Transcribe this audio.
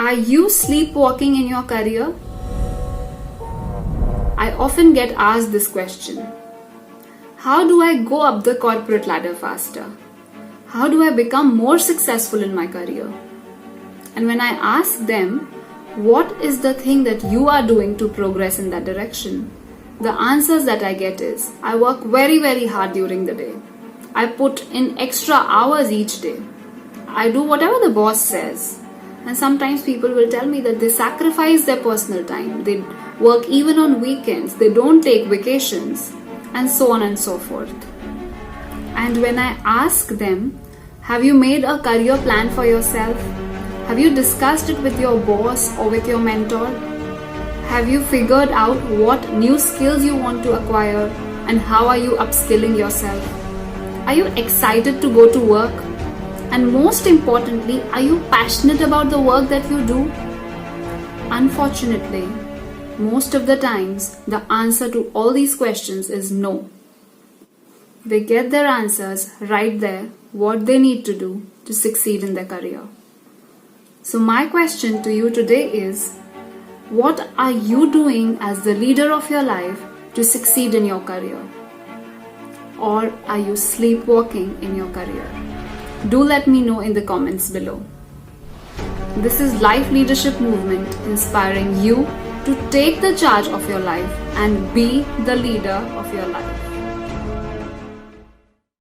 Are you sleepwalking in your career? I often get asked this question. How do I go up the corporate ladder faster? How do I become more successful in my career? And when I ask them, what is the thing that you are doing to progress in that direction? The answers that I get is, I work very, very hard during the day. I put in extra hours each day. I do whatever the boss says. And sometimes people will tell me that they sacrifice their personal time. They work even on weekends. They don't take vacations. And so on and so forth. And when I ask them, have you made a career plan for yourself? Have you discussed it with your boss or with your mentor? Have you figured out what new skills you want to acquire and how are you upskilling yourself? Are you excited to go to work? And most importantly, are you passionate about the work that you do? Unfortunately, most of the times, the answer to all these questions is no. They get their answers right there, what they need to do to succeed in their career. So my question to you today is, what are you doing as the leader of your life to succeed in your career? Or are you sleepwalking in your career? Do let me know in the comments below. This is Life Leadership Movement inspiring you to take the charge of your life and be the leader of your life.